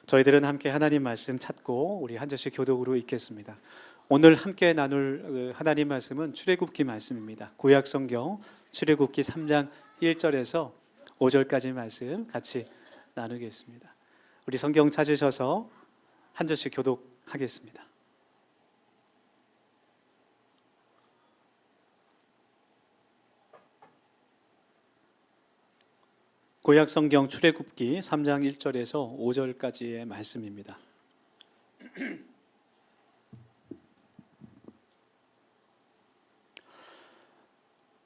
저희들은 함께 하나님 말씀 찾고 우리 한 절씩 교독으로 읽겠습니다. 오늘 함께 나눌 하나님 말씀은 출애굽기 말씀입니다. 구약 성경 출애굽기 3장 1절에서 5절까지 말씀 같이 나누겠습니다. 우리 성경 찾으셔서 한 절씩 교독하겠습니다. 구약 성경 출애굽기 3장 1절에서 5절까지의 말씀입니다.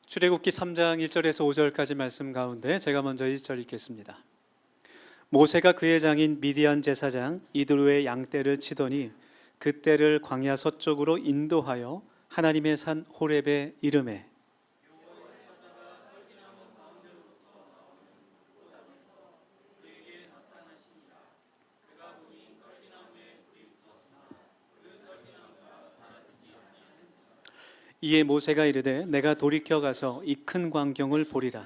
출애굽기 3장 1절에서 5절까지 말씀 가운데 제가 먼저 1절 읽겠습니다. 모세가 그의 장인 미디안 제사장 이드로의 양떼를 치더니 그 떼를 광야 서쪽으로 인도하여 하나님의 산 호렙에 이르매 이에 모세가 이르되 내가 돌이켜 가서 이 큰 광경을 보리라.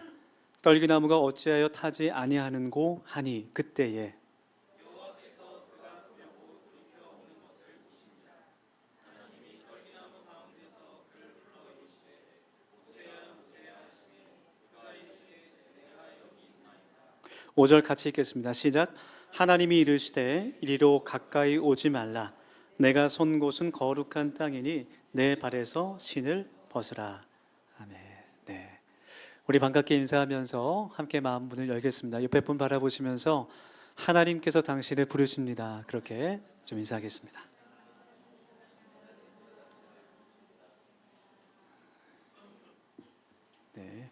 떨기나무가 어찌하여 타지 아니하는고 하니 그때에 오절 같이 읽겠습니다. 시작. 하나님이 이르시되 이리로 가까이 오지 말라. 내가 선 곳은 거룩한 땅이니 내 발에서 신을 벗으라. 아멘. 네. 우리 반갑게 인사하면서 함께 마음 문을 열겠습니다. 옆에 분 바라보시면서 하나님께서 당신을 부르십니다. 그렇게 좀 인사하겠습니다. 네.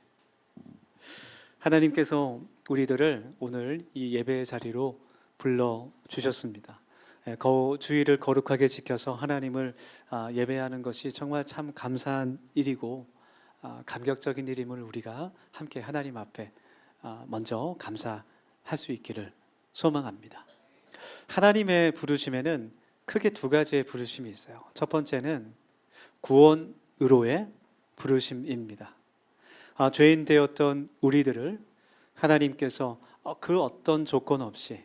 하나님께서 우리들을 오늘 이 예배의 자리로 불러 주셨습니다. 주일을 거룩하게 지켜서 하나님을 예배하는 것이 정말 참 감사한 일이고 감격적인 일임을 우리가 함께 하나님 앞에 먼저 감사할 수 있기를 소망합니다. 하나님의 부르심에는 크게 두 가지의 부르심이 있어요. 첫 번째는 구원으로의 부르심입니다. 죄인 되었던 우리들을 하나님께서 그 어떤 조건 없이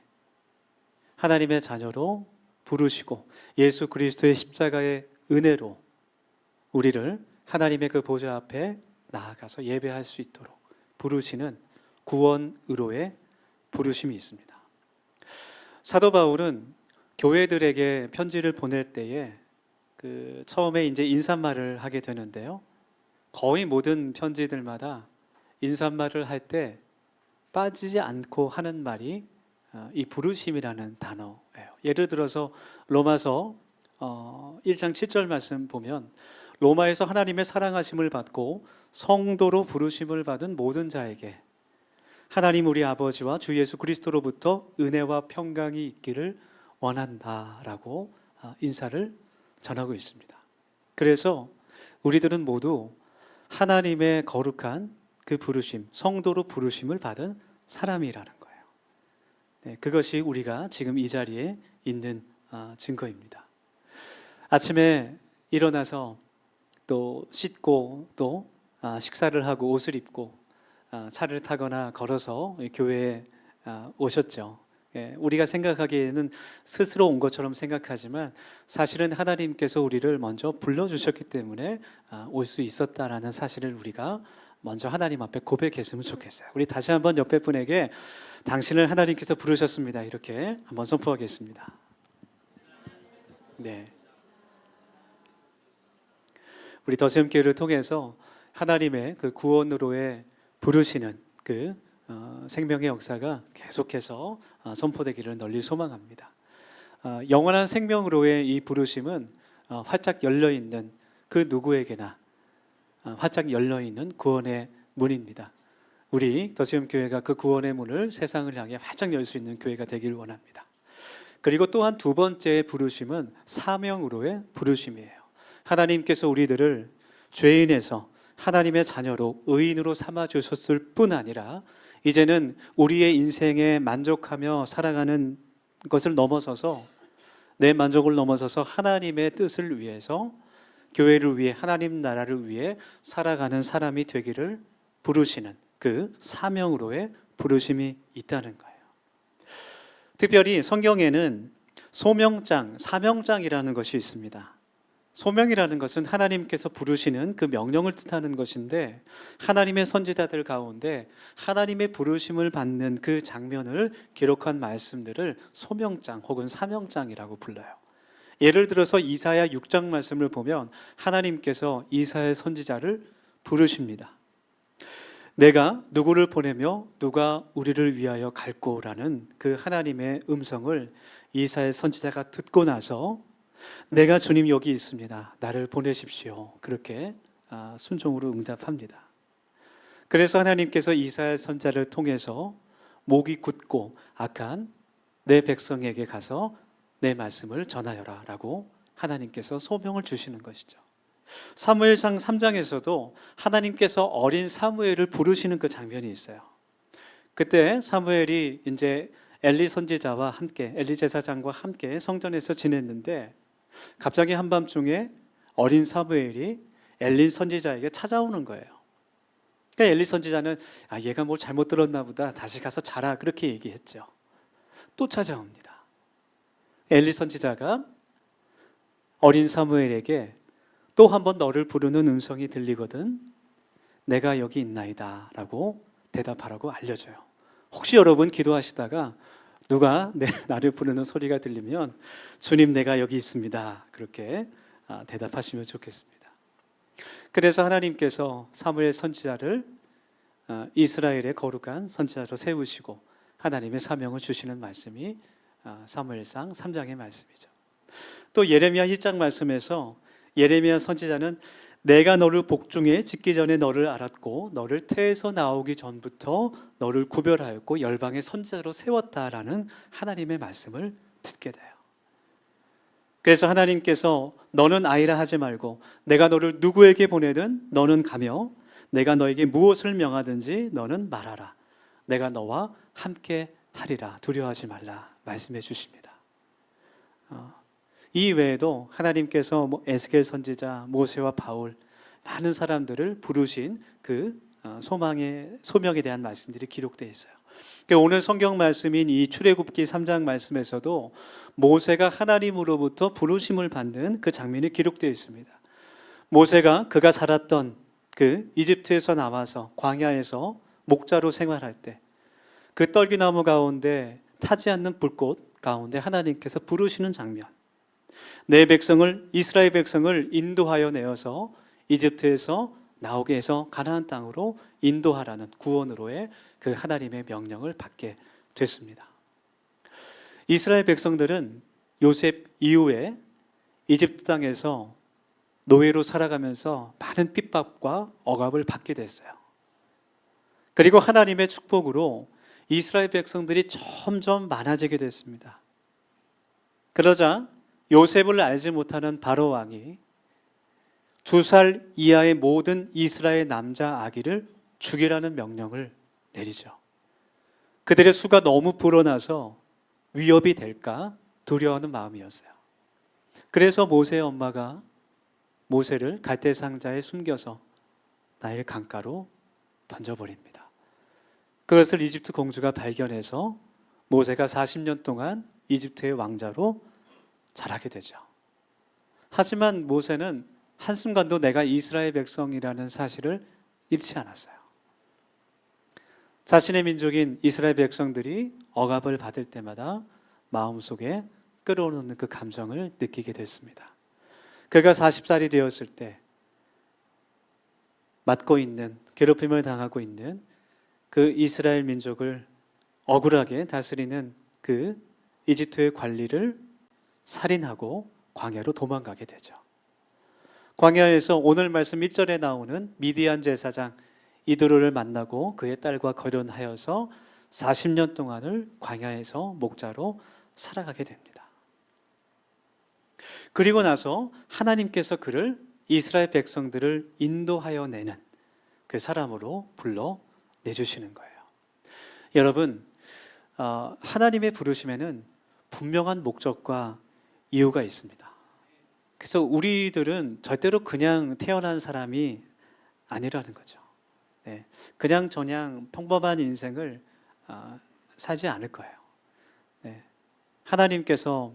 하나님의 자녀로 부르시고 예수 그리스도의 십자가의 은혜로 우리를 하나님의 그 보좌 앞에 나아가서 예배할 수 있도록 부르시는 구원으로의 부르심이 있습니다. 사도 바울은 교회들에게 편지를 보낼 때에 처음에 이제 인사말을 하게 되는데요. 거의 모든 편지들마다 인사말을 할 때 빠지지 않고 하는 말이 이 부르심이라는 단어예요. 예를 들어서 로마서 1장 7절 말씀 보면 로마에서 하나님의 사랑하심을 받고 성도로 부르심을 받은 모든 자에게 하나님 우리 아버지와 주 예수 그리스도로부터 은혜와 평강이 있기를 원한다라고 인사를 전하고 있습니다. 그래서 우리들은 모두 하나님의 거룩한 그 부르심, 성도로 부르심을 받은 사람이라는 거예요. 네, 그것이 우리가 지금 이 자리에 있는 증거입니다. 아침에 일어나서 또 씻고 또 식사를 하고 옷을 입고 차를 타거나 걸어서 교회에 오셨죠. 우리가 생각하기에는 스스로 온 것처럼 생각하지만 사실은 하나님께서 우리를 먼저 불러주셨기 때문에 올 수 있었다라는 사실을 우리가 먼저 하나님 앞에 고백했으면 좋겠어요. 우리 다시 한번 옆에 분에게 당신을 하나님께서 부르셨습니다. 이렇게 한번 선포하겠습니다. 네. 우리 더세움교회를 통해서 하나님의 그 구원으로의 부르시는 그 생명의 역사가 계속해서 선포되기를 널리 소망합니다. 영원한 생명으로의 이 부르심은 활짝 열려있는 그 누구에게나 활짝 열려있는 구원의 문입니다. 우리 더세움교회가 그 구원의 문을 세상을 향해 활짝 열 수 있는 교회가 되길 원합니다. 그리고 또한 두 번째의 부르심은 사명으로의 부르심이에요. 하나님께서 우리들을 죄인에서 하나님의 자녀로 의인으로 삼아주셨을 뿐 아니라 이제는 우리의 인생에 만족하며 살아가는 것을 넘어서서 내 만족을 넘어서서 하나님의 뜻을 위해서 교회를 위해 하나님 나라를 위해 살아가는 사람이 되기를 부르시는 그 사명으로의 부르심이 있다는 거예요. 특별히 성경에는 소명장, 사명장이라는 것이 있습니다. 소명이라는 것은 하나님께서 부르시는 그 명령을 뜻하는 것인데, 하나님의 선지자들 가운데 하나님의 부르심을 받는 그 장면을 기록한 말씀들을 소명장 혹은 사명장이라고 불러요. 예를 들어서 이사야 6장 말씀을 보면 하나님께서 이사야 선지자를 부르십니다. 내가 누구를 보내며 누가 우리를 위하여 갈꼬라는 그 하나님의 음성을 이사야 선지자가 듣고 나서 내가 주님 여기 있습니다. 나를 보내십시오. 그렇게 순종으로 응답합니다. 그래서 하나님께서 이사야 선지자를 통해서 목이 굳고 악한 내 백성에게 가서 내 말씀을 전하여라 라고 하나님께서 소명을 주시는 것이죠. 사무엘상 3장에서도 하나님께서 어린 사무엘을 부르시는 그 장면이 있어요. 그때 사무엘이 이제 엘리 선지자와 함께, 엘리 제사장과 함께 성전에서 지냈는데 갑자기 한밤중에 어린 사무엘이 엘리 선지자에게 찾아오는 거예요. 그러니까 엘리 선지자는 얘가 뭘 잘못 들었나 보다, 다시 가서 자라, 그렇게 얘기했죠. 또 찾아옵니다. 엘리 선지자가 어린 사무엘에게 또 한 번 너를 부르는 음성이 들리거든 내가 여기 있나이다 라고 대답하라고 알려줘요. 혹시 여러분 기도하시다가 누가 나를 부르는 소리가 들리면 주님 내가 여기 있습니다 그렇게 대답하시면 좋겠습니다. 그래서 하나님께서 사무엘 선지자를 이스라엘의 거룩한 선지자로 세우시고 하나님의 사명을 주시는 말씀이 사무엘상 3장의 말씀이죠. 또 예레미야 1장 말씀에서 예레미야 선지자는 내가 너를 복중에 짓기 전에 너를 알았고 너를 태에서 나오기 전부터 너를 구별하였고 열방의 선지자로 세웠다라는 하나님의 말씀을 듣게 돼요. 그래서 하나님께서 너는 아이라 하지 말고 내가 너를 누구에게 보내든 너는 가며 내가 너에게 무엇을 명하든지 너는 말하라. 내가 너와 함께 하리라. 두려워하지 말라 말씀해 주십니다. 이 외에도 하나님께서 에스겔 선지자, 모세와 바울 많은 사람들을 부르신 그 소명에 대한 말씀들이 기록되어 있어요. 오늘 성경 말씀인 이 출애굽기 3장 말씀에서도 모세가 하나님으로부터 부르심을 받는 그 장면이 기록되어 있습니다. 모세가 그가 살았던 그 이집트에서 나와서 광야에서 목자로 생활할 때 그 떨기나무 가운데 타지 않는 불꽃 가운데 하나님께서 부르시는 장면, 내 백성을, 이스라엘 백성을 인도하여 내어서 이집트에서 나오게 해서 가나안 땅으로 인도하라는 구원으로의 그 하나님의 명령을 받게 됐습니다. 이스라엘 백성들은 요셉 이후에 이집트 땅에서 노예로 살아가면서 많은 핍박과 억압을 받게 됐어요. 그리고 하나님의 축복으로 이스라엘 백성들이 점점 많아지게 됐습니다. 그러자 요셉을 알지 못하는 바로 왕이 2살 이하의 모든 이스라엘 남자 아기를 죽이라는 명령을 내리죠. 그들의 수가 너무 불어나서 위협이 될까 두려워하는 마음이었어요. 그래서 모세의 엄마가 모세를 갈대 상자에 숨겨서 나일 강가로 던져버립니다. 그것을 이집트 공주가 발견해서 모세가 40년 동안 이집트의 왕자로 자라게 되죠. 하지만 모세는 한순간도 내가 이스라엘 백성이라는 사실을 잃지 않았어요. 자신의 민족인 이스라엘 백성들이 억압을 받을 때마다 마음속에 끌어오르는 그 감정을 느끼게 됐습니다. 그가 40살이 되었을 때 맡고 있는, 괴롭힘을 당하고 있는 그 이스라엘 민족을 억울하게 다스리는 그 이집트의 관리를 살인하고 광야로 도망가게 되죠. 광야에서 오늘 말씀 1절에 나오는 미디안 제사장 이드로를 만나고 그의 딸과 거련하여서 40년 동안을 광야에서 목자로 살아가게 됩니다. 그리고 나서 하나님께서 그를 이스라엘 백성들을 인도하여 내는 그 사람으로 불러내주시는 거예요. 여러분, 하나님의 부르심에는 분명한 목적과 이유가 있습니다. 그래서 우리들은 절대로 그냥 태어난 사람이 아니라는 거죠. 네, 그냥 저냥 평범한 인생을 살지 않을 거예요. 네, 하나님께서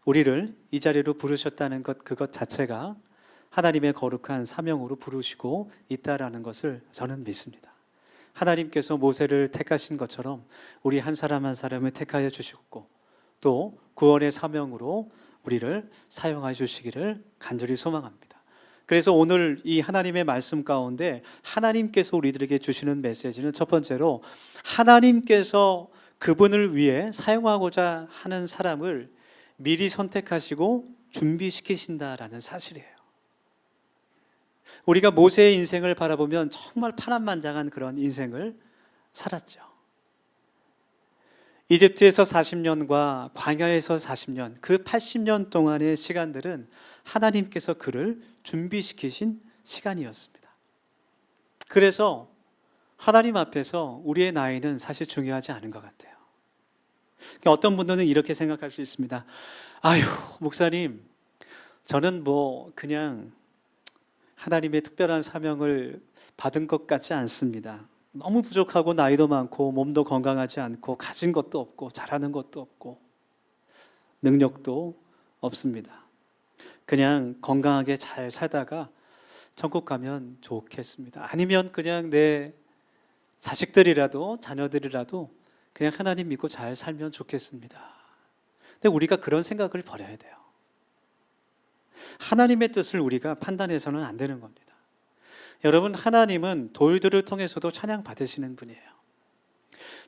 우리를 이 자리로 부르셨다는 것, 그것 자체가 하나님의 거룩한 사명으로 부르시고 있다라는 것을 저는 믿습니다. 하나님께서 모세를 택하신 것처럼 우리 한 사람 한 사람을 택하여 주셨고 또 구원의 사명으로 우리를 사용하여 주시기를 간절히 소망합니다. 그래서 오늘 이 하나님의 말씀 가운데 하나님께서 우리들에게 주시는 메시지는 첫 번째로 하나님께서 그분을 위해 사용하고자 하는 사람을 미리 선택하시고 준비시키신다라는 사실이에요. 우리가 모세의 인생을 바라보면 정말 파란만장한 그런 인생을 살았죠. 이집트에서 40년과 광야에서 40년, 그 80년 동안의 시간들은 하나님께서 그를 준비시키신 시간이었습니다. 그래서 하나님 앞에서 우리의 나이는 사실 중요하지 않은 것 같아요. 어떤 분들은 이렇게 생각할 수 있습니다. 아유, 목사님, 저는 그냥 하나님의 특별한 사명을 받은 것 같지 않습니다. 너무 부족하고 나이도 많고 몸도 건강하지 않고 가진 것도 없고 잘하는 것도 없고 능력도 없습니다. 그냥 건강하게 잘 살다가 천국 가면 좋겠습니다. 아니면 그냥 내 자식들이라도 자녀들이라도 그냥 하나님 믿고 잘 살면 좋겠습니다. 근데 우리가 그런 생각을 버려야 돼요. 하나님의 뜻을 우리가 판단해서는 안 되는 겁니다. 여러분, 하나님은 돌들을 통해서도 찬양 받으시는 분이에요.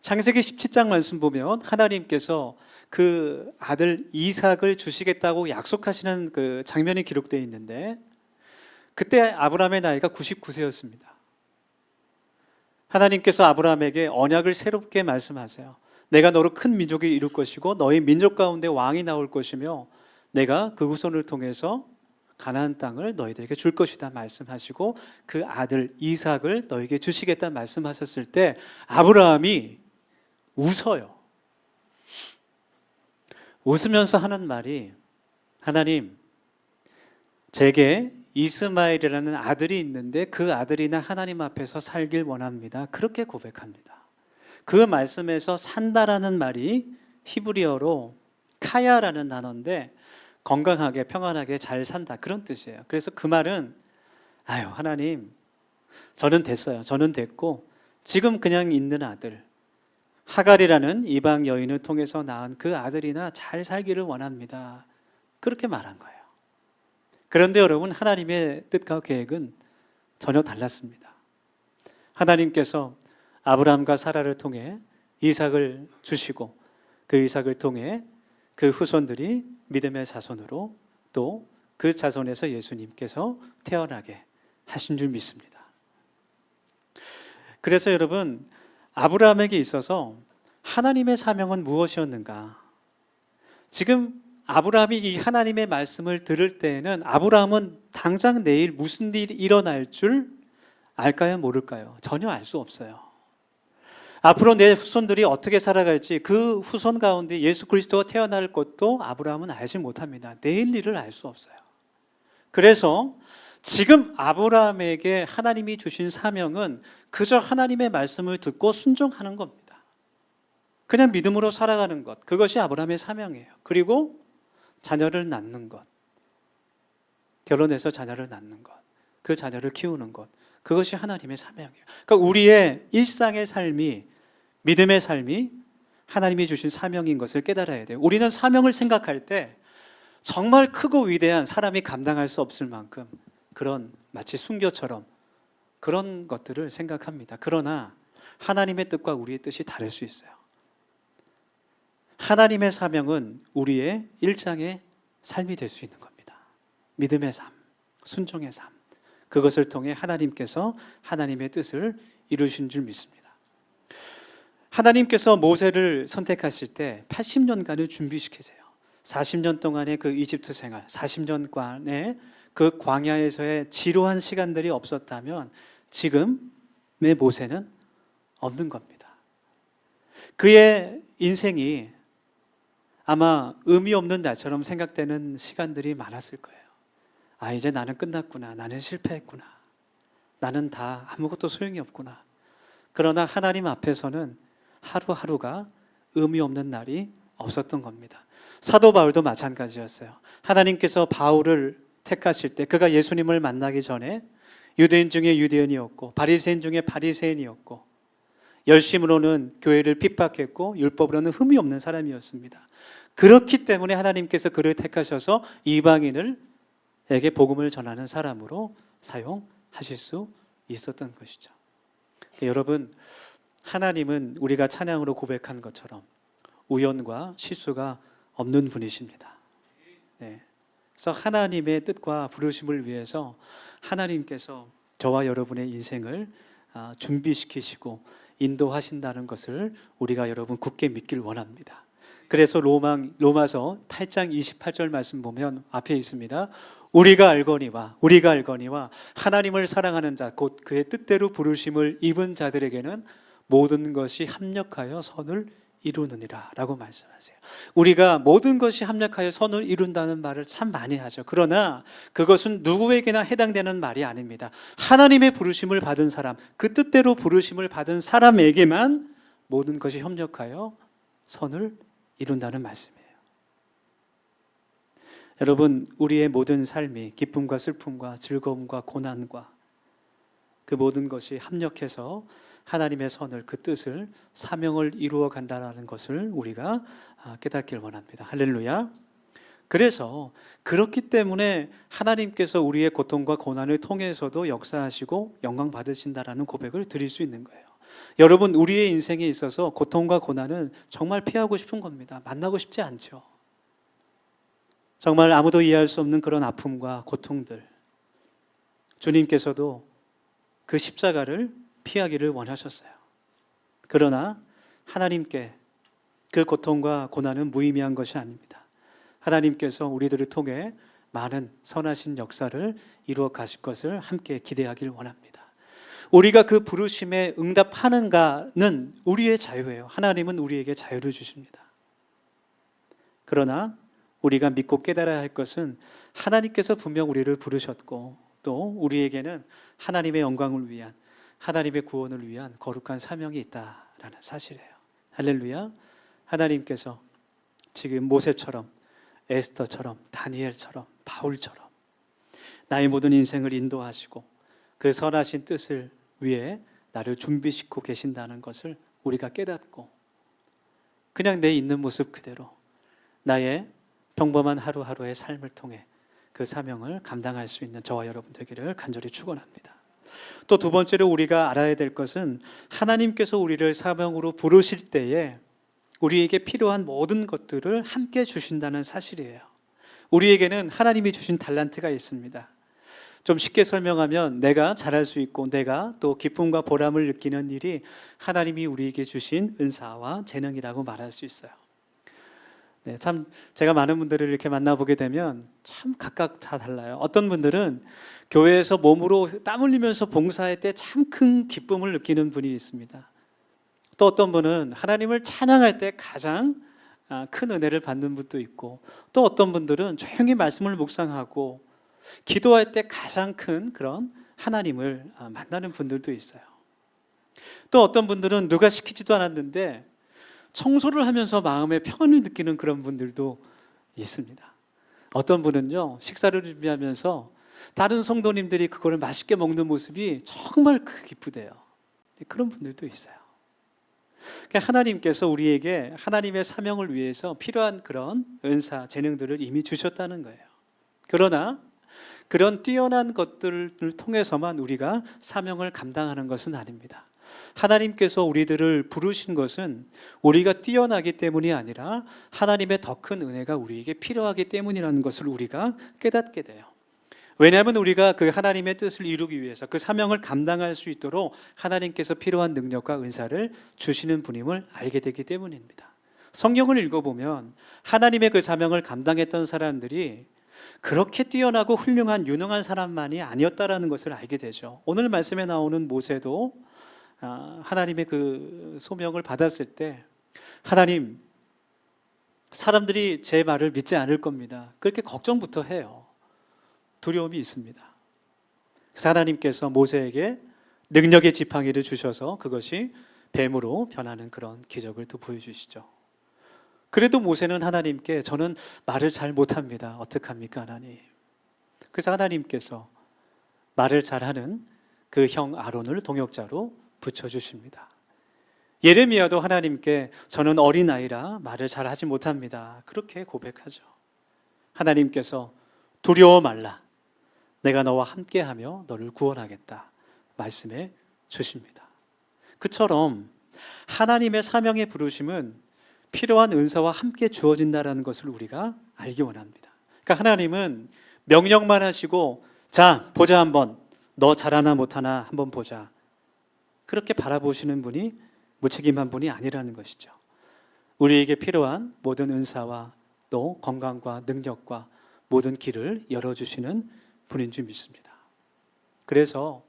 창세기 17장 말씀 보면 하나님께서 그 아들 이삭을 주시겠다고 약속하시는 그 장면이 기록되어 있는데 그때 아브라함의 나이가 99세였습니다. 하나님께서 아브라함에게 언약을 새롭게 말씀하세요. 내가 너로 큰 민족이 이룰 것이고 너희 민족 가운데 왕이 나올 것이며 내가 그 후손을 통해서 가나안 땅을 너희들에게 줄 것이다 말씀하시고 그 아들 이삭을 너희에게 주시겠다 말씀하셨을 때 아브라함이 웃어요. 웃으면서 하는 말이 하나님, 제게 이스마엘이라는 아들이 있는데 그 아들이나 하나님 앞에서 살길 원합니다. 그렇게 고백합니다. 그 말씀에서 산다라는 말이 히브리어로 카야라는 단어인데 건강하게 평안하게 잘 산다 그런 뜻이에요. 그래서 그 말은 아유 하나님, 저는 됐어요. 저는 됐고 지금 그냥 있는 아들 하갈이라는 이방 여인을 통해서 낳은 그 아들이나 잘 살기를 원합니다. 그렇게 말한 거예요. 그런데 여러분, 하나님의 뜻과 계획은 전혀 달랐습니다. 하나님께서 아브라함과 사라를 통해 이삭을 주시고 그 이삭을 통해 그 후손들이 믿음의 자손으로 또 그 자손에서 예수님께서 태어나게 하신 줄 믿습니다. 그래서 여러분, 아브라함에게 있어서 하나님의 사명은 무엇이었는가? 지금 아브라함이 이 하나님의 말씀을 들을 때에는 아브라함은 당장 내일 무슨 일이 일어날 줄 알까요? 모를까요? 전혀 알 수 없어요. 앞으로 내 후손들이 어떻게 살아갈지 그 후손 가운데 예수 그리스도가 태어날 것도 아브라함은 알지 못합니다. 내일 일을 알 수 없어요. 그래서 지금 아브라함에게 하나님이 주신 사명은 그저 하나님의 말씀을 듣고 순종하는 겁니다. 그냥 믿음으로 살아가는 것, 그것이 아브라함의 사명이에요. 그리고 자녀를 낳는 것, 결혼해서 자녀를 낳는 것, 그 자녀를 키우는 것, 그것이 하나님의 사명이에요. 그러니까 우리의 일상의 삶이, 믿음의 삶이 하나님이 주신 사명인 것을 깨달아야 돼요. 우리는 사명을 생각할 때 정말 크고 위대한 사람이 감당할 수 없을 만큼 그런 마치 순교처럼 그런 것들을 생각합니다. 그러나 하나님의 뜻과 우리의 뜻이 다를 수 있어요. 하나님의 사명은 우리의 일상의 삶이 될 수 있는 겁니다. 믿음의 삶, 순종의 삶, 그것을 통해 하나님께서 하나님의 뜻을 이루신 줄 믿습니다. 하나님께서 모세를 선택하실 때 80년간을 준비시키세요. 40년 동안의 그 이집트 생활, 40년간의 그 광야에서의 지루한 시간들이 없었다면 지금의 모세는 없는 겁니다. 그의 인생이 아마 의미 없는 나처럼 생각되는 시간들이 많았을 거예요. 아, 이제 나는 끝났구나. 나는 실패했구나. 나는 다 아무것도 소용이 없구나. 그러나 하나님 앞에서는 하루하루가 의미 없는 날이 없었던 겁니다. 사도 바울도 마찬가지였어요. 하나님께서 바울을 택하실 때 그가 예수님을 만나기 전에 유대인 중에 유대인이었고 바리새인 중에 바리새인이었고 열심으로는 교회를 핍박했고 율법으로는 흠이 없는 사람이었습니다. 그렇기 때문에 하나님께서 그를 택하셔서 이방인에게 복음을 전하는 사람으로 사용하실 수 있었던 것이죠. 여러분, 하나님은 우리가 찬양으로 고백한 것처럼 우연과 실수가 없는 분이십니다. 네. 그래서 하나님의 뜻과 부르심을 위해서 하나님께서 저와 여러분의 인생을 준비시키시고 인도하신다는 것을 우리가 여러분 굳게 믿길 원합니다. 그래서 로마서 8장 28절 말씀 보면 앞에 있습니다. 우리가 알거니와 하나님을 사랑하는 자 곧 그의 뜻대로 부르심을 입은 자들에게는 모든 것이 합력하여 선을 이루느니라 라고 말씀하세요. 우리가 모든 것이 합력하여 선을 이룬다는 말을 참 많이 하죠. 그러나 그것은 누구에게나 해당되는 말이 아닙니다. 하나님의 부르심을 받은 사람, 그 뜻대로 부르심을 받은 사람에게만 모든 것이 협력하여 선을 이룬다는 말씀이에요. 여러분, 우리의 모든 삶이 기쁨과 슬픔과 즐거움과 고난과 그 모든 것이 합력해서 하나님의 선을, 그 뜻을, 사명을 이루어 간다는 것을 우리가 깨닫길 원합니다. 할렐루야. 그래서 그렇기 때문에 하나님께서 우리의 고통과 고난을 통해서도 역사하시고 영광 받으신다라는 고백을 드릴 수 있는 거예요. 여러분, 우리의 인생에 있어서 고통과 고난은 정말 피하고 싶은 겁니다. 만나고 싶지 않죠. 정말 아무도 이해할 수 없는 그런 아픔과 고통들, 주님께서도 그 십자가를 피하기를 원하셨어요. 그러나 하나님께 그 고통과 고난은 무의미한 것이 아닙니다. 하나님께서 우리들을 통해 많은 선하신 역사를 이루어 가실 것을 함께 기대하길 원합니다. 우리가 그 부르심에 응답하는가는 우리의 자유예요. 하나님은 우리에게 자유를 주십니다. 그러나 우리가 믿고 깨달아야 할 것은 하나님께서 분명 우리를 부르셨고 또 우리에게는 하나님의 영광을 위한, 하나님의 구원을 위한 거룩한 사명이 있다라는 사실이에요. 할렐루야. 하나님께서 지금 모세처럼, 에스더처럼, 다니엘처럼, 바울처럼 나의 모든 인생을 인도하시고 그 선하신 뜻을 위해 나를 준비시키고 계신다는 것을 우리가 깨닫고 그냥 내 있는 모습 그대로 나의 평범한 하루하루의 삶을 통해 그 사명을 감당할 수 있는 저와 여러분 되기를 간절히 축원합니다. 또 두 번째로 우리가 알아야 될 것은 하나님께서 우리를 사명으로 부르실 때에 우리에게 필요한 모든 것들을 함께 주신다는 사실이에요. 우리에게는 하나님이 주신 달란트가 있습니다. 좀 쉽게 설명하면 내가 잘할 수 있고 내가 또 기쁨과 보람을 느끼는 일이 하나님이 우리에게 주신 은사와 재능이라고 말할 수 있어요. 네, 참 제가 많은 분들을 이렇게 만나보게 되면 참 각각 다 달라요. 어떤 분들은 교회에서 몸으로 땀 흘리면서 봉사할 때 참 큰 기쁨을 느끼는 분이 있습니다. 또 어떤 분은 하나님을 찬양할 때 가장 큰 은혜를 받는 분도 있고 또 어떤 분들은 조용히 말씀을 묵상하고 기도할 때 가장 큰 그런 하나님을 만나는 분들도 있어요. 또 어떤 분들은 누가 시키지도 않았는데 청소를 하면서 마음의 평안을 느끼는 그런 분들도 있습니다. 어떤 분은요, 식사를 준비하면서 다른 성도님들이 그거를 맛있게 먹는 모습이 정말 기쁘대요. 그런 분들도 있어요. 하나님께서 우리에게 하나님의 사명을 위해서 필요한 그런 은사, 재능들을 이미 주셨다는 거예요. 그러나 그런 뛰어난 것들을 통해서만 우리가 사명을 감당하는 것은 아닙니다. 하나님께서 우리들을 부르신 것은 우리가 뛰어나기 때문이 아니라 하나님의 더 큰 은혜가 우리에게 필요하기 때문이라는 것을 우리가 깨닫게 돼요. 왜냐하면 우리가 그 하나님의 뜻을 이루기 위해서 그 사명을 감당할 수 있도록 하나님께서 필요한 능력과 은사를 주시는 분임을 알게 되기 때문입니다. 성경을 읽어보면 하나님의 그 사명을 감당했던 사람들이 그렇게 뛰어나고 훌륭한 유능한 사람만이 아니었다라는 것을 알게 되죠. 오늘 말씀에 나오는 모세도 하나님의 그 소명을 받았을 때 하나님, 사람들이 제 말을 믿지 않을 겁니다. 그렇게 걱정부터 해요. 두려움이 있습니다. 그래서 하나님께서 모세에게 능력의 지팡이를 주셔서 그것이 뱀으로 변하는 그런 기적을 또 보여주시죠. 그래도 모세는 하나님께 저는 말을 잘 못합니다. 어떡합니까 하나님? 그래서 하나님께서 말을 잘하는 그 형 아론을 동역자로 붙여주십니다. 예레미야도 하나님께 저는 어린아이라 말을 잘하지 못합니다. 그렇게 고백하죠. 하나님께서 두려워 말라. 내가 너와 함께하며 너를 구원하겠다. 말씀해 주십니다. 그처럼 하나님의 사명의 부르심은 필요한 은사와 함께 주어진다는 것을 우리가 알기 원합니다. 그러니까 하나님은 명령만 하시고 자 보자 한번 너 잘하나 못하나 한번 보자 그렇게 바라보시는 분이 무책임한 분이 아니라는 것이죠. 우리에게 필요한 모든 은사와 또 건강과 능력과 모든 길을 열어주시는 분인 줄 믿습니다. 그래서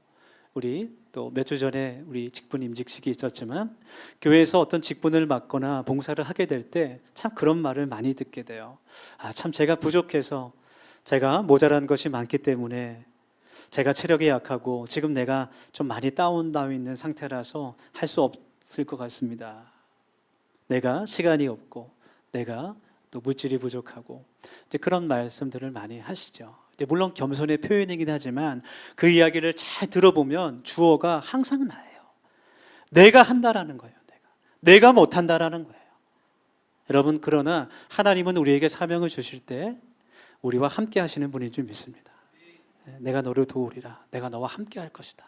우리 또 몇 주 전에 우리 직분 임직식이 있었지만 교회에서 어떤 직분을 맡거나 봉사를 하게 될 때 참 그런 말을 많이 듣게 돼요. 참 제가 부족해서 제가 모자란 것이 많기 때문에 제가 체력이 약하고 지금 내가 좀 많이 다운되어 있는 상태라서 할 수 없을 것 같습니다. 내가 시간이 없고 내가 또 물질이 부족하고 이제 그런 말씀들을 많이 하시죠. 물론 겸손의 표현이긴 하지만 그 이야기를 잘 들어보면 주어가 항상 나예요. 내가 한다라는 거예요. 내가 못한다라는 거예요. 여러분 그러나 하나님은 우리에게 사명을 주실 때 우리와 함께 하시는 분인 줄 믿습니다. 내가 너를 도우리라. 내가 너와 함께 할 것이다.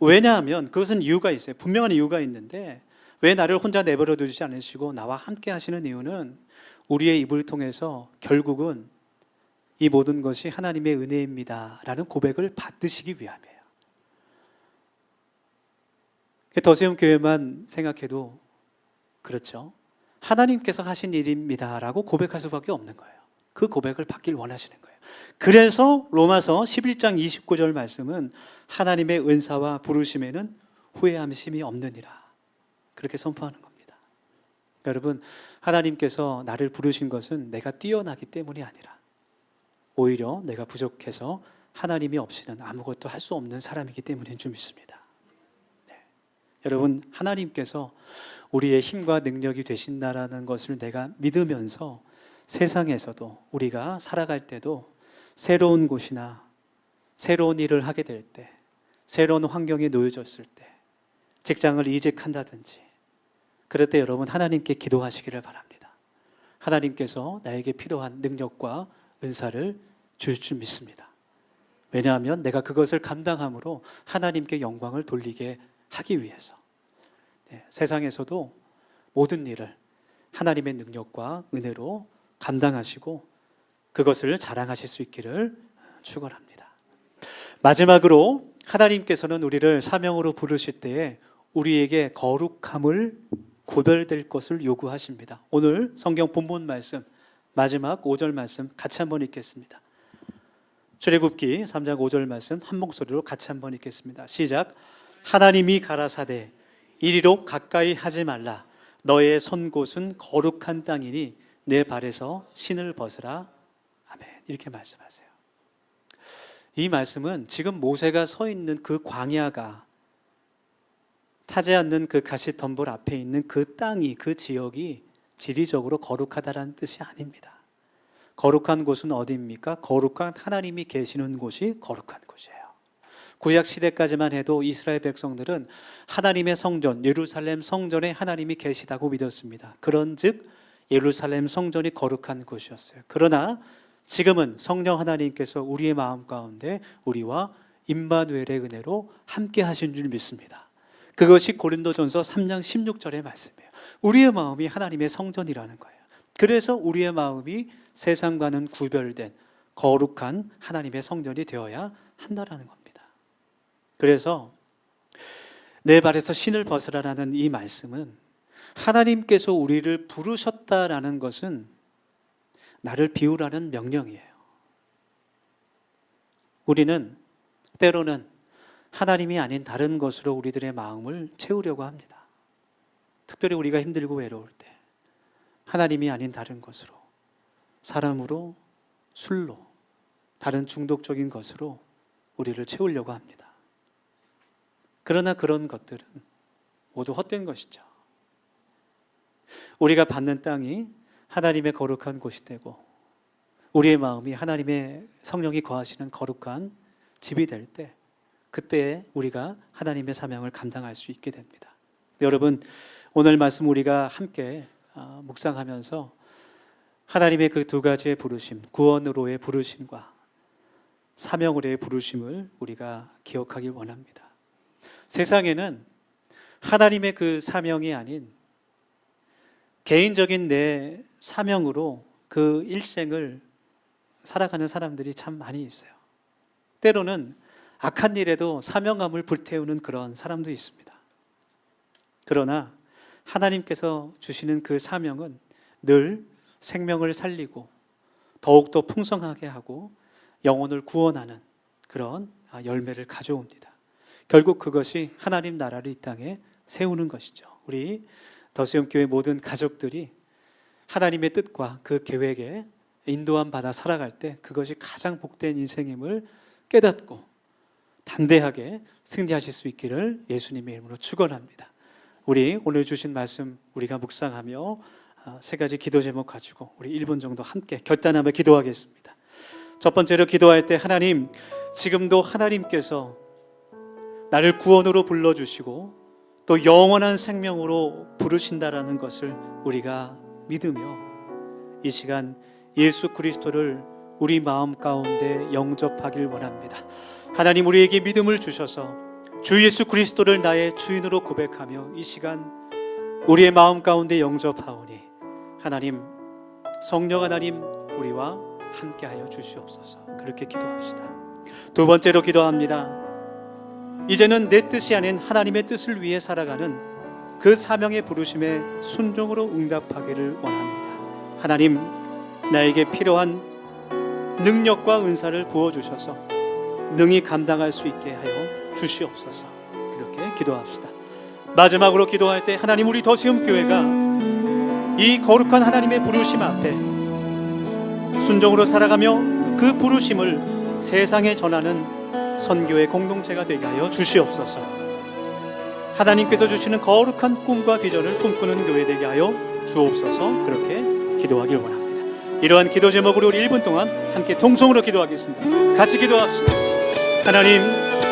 왜냐하면 그것은 이유가 있어요. 분명한 이유가 있는데 왜 나를 혼자 내버려 두지 않으시고 나와 함께 하시는 이유는 우리의 입을 통해서 결국은 이 모든 것이 하나님의 은혜입니다 라는 고백을 받으시기 위함이에요. 더세움 교회만 생각해도 그렇죠. 하나님께서 하신 일입니다 라고 고백할 수밖에 없는 거예요. 그 고백을 받길 원하시는 거예요. 그래서 로마서 11장 29절 말씀은 하나님의 은사와 부르심에는 후회함심이 없느니라 그렇게 선포하는 겁니다. 여러분 하나님께서 나를 부르신 것은 내가 뛰어나기 때문이 아니라 오히려 내가 부족해서 하나님이 없이는 아무것도 할 수 없는 사람이기 때문인 줄 믿습니다. 네. 여러분 하나님께서 우리의 힘과 능력이 되신다라는 것을 내가 믿으면서 세상에서도 우리가 살아갈 때도 새로운 곳이나 새로운 일을 하게 될 때 새로운 환경에 놓여졌을 때 직장을 이직한다든지 그럴 때 여러분 하나님께 기도하시기를 바랍니다. 하나님께서 나에게 필요한 능력과 은사를 줄 줄 믿습니다. 왜냐하면 내가 그것을 감당함으로 하나님께 영광을 돌리게 하기 위해서 세상에서도 모든 일을 하나님의 능력과 은혜로 감당하시고 그것을 자랑하실 수 있기를 축원합니다. 마지막으로 하나님께서는 우리를 사명으로 부르실 때에 우리에게 거룩함을 구별될 것을 요구하십니다. 오늘 성경 본문 말씀 마지막 5절 말씀 같이 한번 읽겠습니다. 출애굽기 3장 5절 말씀 한 목소리로 같이 한번 읽겠습니다. 시작. 하나님이 가라사대 이리로 가까이 하지 말라. 너의 선 곳은 거룩한 땅이니 내 발에서 신을 벗으라. 아멘. 이렇게 말씀하세요. 이 말씀은 지금 모세가 서 있는 그 광야가 타지 않는 그 가시덤불 앞에 있는 그 땅이 그 지역이 지리적으로 거룩하다라는 뜻이 아닙니다. 거룩한 곳은 어디입니까? 거룩한 하나님이 계시는 곳이 거룩한 곳이에요. 구약 시대까지만 해도 이스라엘 백성들은 하나님의 성전 예루살렘 성전에 하나님이 계시다고 믿었습니다. 그런즉 예루살렘 성전이 거룩한 곳이었어요. 그러나 지금은 성령 하나님께서 우리의 마음 가운데 우리와 임마누엘의 은혜로 함께 하신 줄 믿습니다. 그것이 고린도전서 3장 16절의 말씀이에요. 우리의 마음이 하나님의 성전이라는 거예요. 그래서 우리의 마음이 세상과는 구별된 거룩한 하나님의 성전이 되어야 한다라는 겁니다. 그래서 내 발에서 신을 벗으라라는 이 말씀은 하나님께서 우리를 부르셨다라는 것은 나를 비우라는 명령이에요. 우리는 때로는 하나님이 아닌 다른 것으로 우리들의 마음을 채우려고 합니다. 특별히 우리가 힘들고 외로울 때 하나님이 아닌 다른 것으로 사람으로 술로 다른 중독적인 것으로 우리를 채우려고 합니다. 그러나 그런 것들은 모두 헛된 것이죠. 우리가 받는 땅이 하나님의 거룩한 곳이 되고 우리의 마음이 하나님의 성령이 거하시는 거룩한 집이 될 때, 그때 우리가 하나님의 사명을 감당할 수 있게 됩니다. 여러분, 오늘 말씀 우리가 함께 묵상하면서 하나님의 그 두 가지의 부르심, 구원으로의 부르심과 사명으로의 부르심을 우리가 기억하길 원합니다. 세상에는 하나님의 그 사명이 아닌 개인적인 내 사명으로 그 일생을 살아가는 사람들이 참 많이 있어요. 때로는 악한 일에도 사명감을 불태우는 그런 사람도 있습니다. 그러나 하나님께서 주시는 그 사명은 늘 생명을 살리고 더욱더 풍성하게 하고 영혼을 구원하는 그런 열매를 가져옵니다. 결국 그것이 하나님 나라를 이 땅에 세우는 것이죠. 우리 더수영교회 모든 가족들이 하나님의 뜻과 그 계획에 인도함 받아 살아갈 때 그것이 가장 복된 인생임을 깨닫고 담대하게 승리하실 수 있기를 예수님의 이름으로 축원합니다. 우리 오늘 주신 말씀 우리가 묵상하며 세 가지 기도 제목 가지고 우리 1분 정도 함께 결단하며 기도하겠습니다. 첫 번째로 기도할 때, 하나님, 지금도 하나님께서 나를 구원으로 불러주시고 또 영원한 생명으로 부르신다라는 것을 우리가 믿으며 이 시간 예수 그리스도를 우리 마음 가운데 영접하길 원합니다. 하나님, 우리에게 믿음을 주셔서 주 예수 그리스도를 나의 주인으로 고백하며 이 시간 우리의 마음 가운데 영접하오니 하나님, 성령 하나님, 우리와 함께하여 주시옵소서. 그렇게 기도합시다. 두 번째로 기도합니다. 이제는 내 뜻이 아닌 하나님의 뜻을 위해 살아가는 그 사명의 부르심에 순종으로 응답하기를 원합니다. 하나님, 나에게 필요한 능력과 은사를 부어주셔서 능히 감당할 수 있게 하여 주시옵소서. 그렇게 기도합시다. 마지막으로 기도할 때, 하나님, 우리 더시음교회가 이 거룩한 하나님의 부르심 앞에 순종으로 살아가며 그 부르심을 세상에 전하는 선교의 공동체가 되게 하여 주시옵소서. 하나님께서 주시는 거룩한 꿈과 비전을 꿈꾸는 교회 되게 하여 주옵소서. 그렇게 기도하길 원합니다. 이러한 기도 제목으로 우리 1분 동안 함께 통성으로 기도하겠습니다. 같이 기도합시다. 하나님,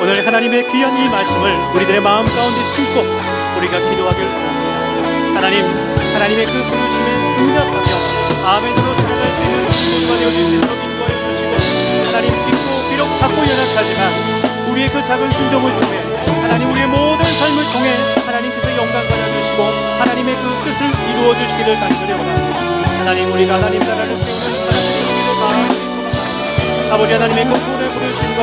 오늘 하나님의 귀한 이 말씀을 우리들의 마음 가운데 심고 우리가 기도하길 원합니다. 하나님, 하나님의 그 부르심에 응답하며 아멘으로 살아갈 수 있는 인도가 되어주시도록 인도하여 주시고, 하나님, 믿고 비록 작고 연약하지만 우리의 그 작은 순종을 통해 하나님, 우리의 모든 삶을 통해 하나님께서 영광 받아주시고 하나님의 그 뜻을 이루어 주시기를 간절히 원합니다. 하나님, 우리가 하나님 나라를 세우는 사람의 주님으로 가기 소망합니다. 아버지 하나님의 그 구원의 부르심과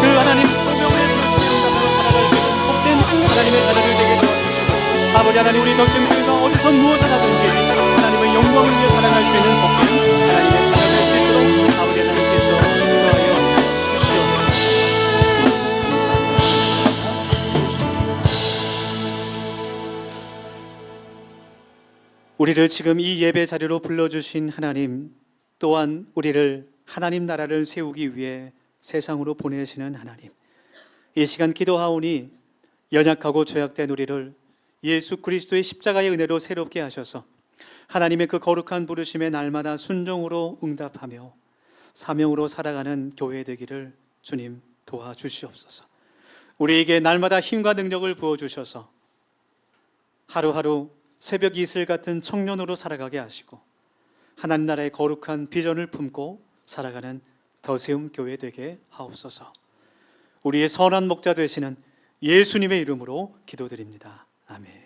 그 하나님 성령의 부르심의 응답으로 살아갈 수 있는 복된 하나님의 자녀를 되게 도와주시고, 아버지 하나님, 우리 더생교회가 어디서 무엇을 하든지 하나님의 영광을 위해 살아갈 수 있는 복된 하나님의 자녀를 될 수 있도록 아버지 하나님께서 인도하여 주시옵소서. 우리를 지금 이 예배 자리로 불러주신 하나님, 또한 우리를 하나님 나라를 세우기 위해 세상으로 보내시는 하나님, 이 시간 기도하오니 연약하고 죄악된 우리를 예수 그리스도의 십자가의 은혜로 새롭게 하셔서 하나님의 그 거룩한 부르심에 날마다 순종으로 응답하며 사명으로 살아가는 교회 되기를 주님 도와주시옵소서. 우리에게 날마다 힘과 능력을 부어주셔서 하루하루 새벽 이슬 같은 청년으로 살아가게 하시고 하나님 나라의 거룩한 비전을 품고 살아가는 더세움 교회 되게 하옵소서. 우리의 선한 목자 되시는 예수님의 이름으로 기도드립니다. 아멘.